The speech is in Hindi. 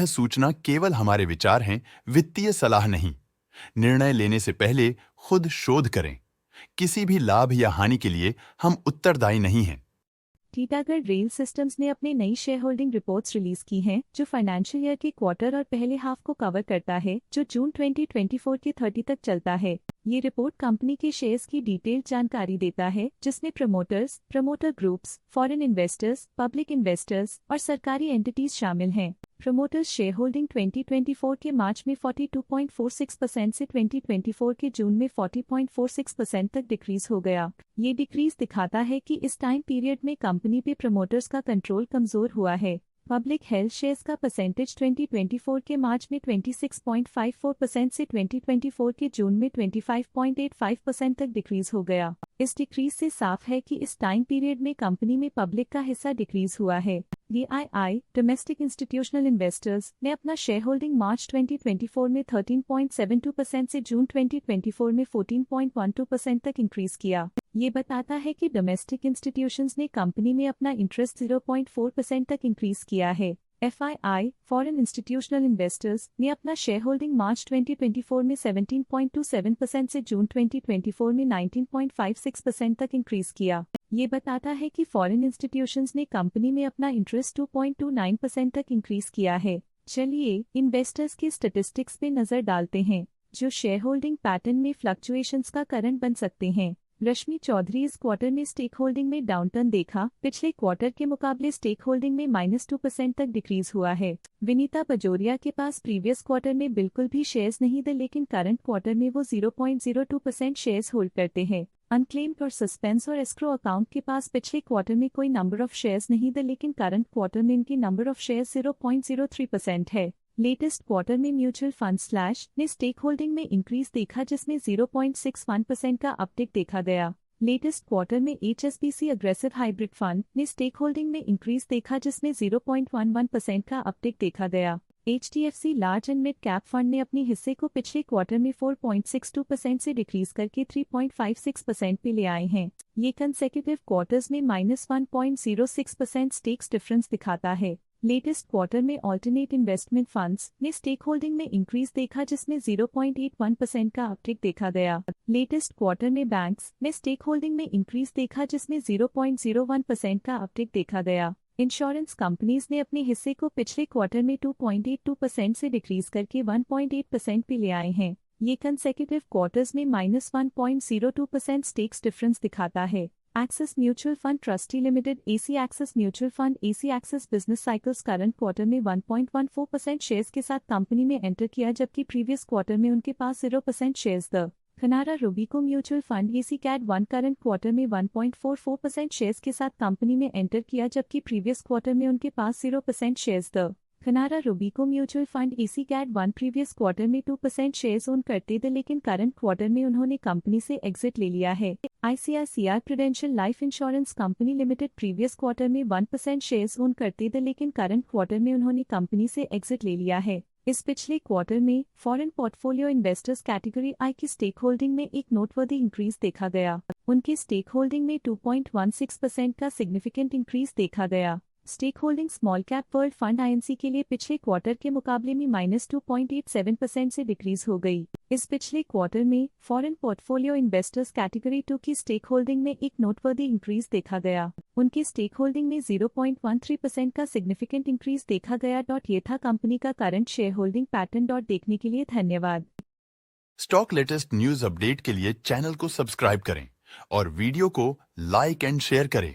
सूचना केवल हमारे विचार हैं, वित्तीय सलाह नहीं। निर्णय लेने से पहले खुद शोध करें। किसी भी लाभ या हानि के लिए हम उत्तरदायी नहीं हैं। टीटागढ़ रेल सिस्टम्स ने अपनी नई शेयर होल्डिंग रिपोर्ट्स रिलीज की हैं, जो फाइनेंशियल ईयर के क्वार्टर और पहले हाफ को कवर करता है, जो जून 2024 के 30 तक चलता है। ये रिपोर्ट कंपनी के शेयर्स की डिटेल्ड जानकारी देता है, जिसमें promoters, promoter groups, foreign investors, public investors और सरकारी एंटिटीज शामिल हैं। प्रमोटर्स शेयर होल्डिंग 2024 के मार्च में 42.46% से 2024 के जून में 40.46% तक डिक्रीज हो गया। ये डिक्रीज दिखाता है कि इस टाइम पीरियड में कंपनी पे प्रमोटर्स का कंट्रोल कमजोर हुआ है। पब्लिक हेल्थ शेयर्स का परसेंटेज 2024 के मार्च में 26.54% से 2024 के जून में 25.85% तक डिक्रीज हो गया। इस डिक्रीज से साफ है कि इस टाइम पीरियड में कंपनी में पब्लिक का हिस्सा डिक्रीज हुआ है। DII डोमेस्टिक इंस्टीट्यूशनल इन्वेस्टर्स ने अपना शेयर होल्डिंग मार्च 2024 में 13.72% से जून 2024 में 14.12% तक इंक्रीज किया। ये बताता है कि डोमेस्टिक इंस्टीट्यूशंस ने कंपनी में अपना इंटरेस्ट 0.4% तक इंक्रीज किया है। FII फॉरेन इंस्टीट्यूशनल इन्वेस्टर्स ने अपना शेयर होल्डिंग मार्च 2024 में 17.27% से जून 2024 में 19.56% तक इंक्रीज किया। ये बताता है कि फॉरेन इंस्टीट्यूशंस ने कंपनी में अपना इंटरेस्ट 2.29% तक इंक्रीज किया है। चलिए इन्वेस्टर्स के स्टैटिस्टिक्स पे नजर डालते हैं, जो शेयर होल्डिंग पैटर्न में फ्लक्चुएशंस का कारण बन सकते हैं। रश्मि चौधरी इस क्वार्टर में स्टेक होल्डिंग में डाउनटर्न देखा। पिछले क्वार्टर के मुकाबले स्टेक होल्डिंग में -2% तक डिक्रीज हुआ है। विनीता बजोरिया के पास प्रीवियस क्वार्टर में बिल्कुल भी शेयर्स नहीं थे, लेकिन करंट क्वार्टर में वो 0.02% शेयर्स होल्ड करते हैं। अनक्लेम्ड और सस्पेंस और एस्क्रो अकाउंट के पास पिछले क्वार्टर में कोई नंबर ऑफ शेयर्स नहीं थे, लेकिन करंट क्वार्टर में इनकी नंबर ऑफ शेयर्स 0.03% है। लेटेस्ट क्वार्टर में म्यूचुअल फंड स्लैश ने स्टेक होल्डिंग में इंक्रीज देखा, जिसमें 0.61% का अपटिक देखा गया। लेटेस्ट क्वार्टर में HSBC अग्रेसिव हाइब्रिड फंड ने स्टेक होल्डिंग में इंक्रीज देखा, जिसमें 0.11% का अपटिक देखा गया। HDFC large and mid cap fund ने अपने हिस्से को पिछले क्वार्टर में 4.62% से डिक्रीज करके 3.56% पे ले आए हैं। ये कंसेक्यूटिव क्वार्टर्स में -1.06% स्टेक्स डिफरेंस दिखाता है। लेटेस्ट क्वार्टर में ऑल्टरनेट इन्वेस्टमेंट फंड्स ने स्टेक होल्डिंग में इंक्रीज देखा, जिसमें 0.81% का अपटिक देखा गया। लेटेस्ट क्वार्टर में बैंक्स ने स्टेक होल्डिंग में इंक्रीज देखा, जिसमें 0.01% का अपटिक देखा गया। इंश्योरेंस कंपनीज ने अपने हिस्से को पिछले क्वार्टर में 2.82% से डिक्रीज करके 1.8% पे ले आए हैं। ये कंसेक्यूटिव क्वार्टर्स में -1.02% स्टेक्स डिफरेंस दिखाता है। Axis mutual fund trustee limited AC axis mutual fund AC axis business cycles current quarter में 1.14% शेयर्स के साथ कंपनी में एंटर किया, जबकि प्रीवियस क्वार्टर में उनके पास 0% shares the Canara Robeco mutual fund AC cat 1 current quarter में 1.44% शेयर्स के साथ कंपनी में एंटर किया, जबकि प्रीवियस क्वार्टर में उनके पास 0% shares the Canara Robeco mutual fund AC cat 1 previous quarter में 2% शेयर्स ओन करते थे, लेकिन करंट क्वार्टर में उन्होंने कंपनी से एग्जिट ले लिया है। ICICI prudential life insurance company limited previous quarter में 1% शेयर्स ओन करते थे, लेकिन करंट क्वार्टर में उन्होंने कंपनी से एग्जिट ले लिया है। इस पिछले क्वार्टर में foreign portfolio investors category I की स्टेक होल्डिंग में एक नोटवर्दी इंक्रीज देखा गया। उनकी स्टेक होल्डिंग में 2.16% का सिग्निफिकेंट इंक्रीज देखा गया। Stake holding small cap world fund INC के लिए पिछले क्वार्टर के मुकाबले में -2.87% से डिक्रीज हो गई। इस पिछले क्वार्टर में फॉरेन पोर्टफोलियो इन्वेस्टर्स कैटेगरी 2 की स्टेक होल्डिंग में एक नोटवर्दी इंक्रीज देखा गया। उनकी स्टेक होल्डिंग में 0.13% का सिग्निफिकेंट इंक्रीज देखा गया। ये था कंपनी का करंट शेयर होल्डिंग पैटर्न। देखने के लिए धन्यवाद। स्टॉक लेटेस्ट न्यूज अपडेट के लिए चैनल को सब्सक्राइब करें और वीडियो को लाइक एंड शेयर करें।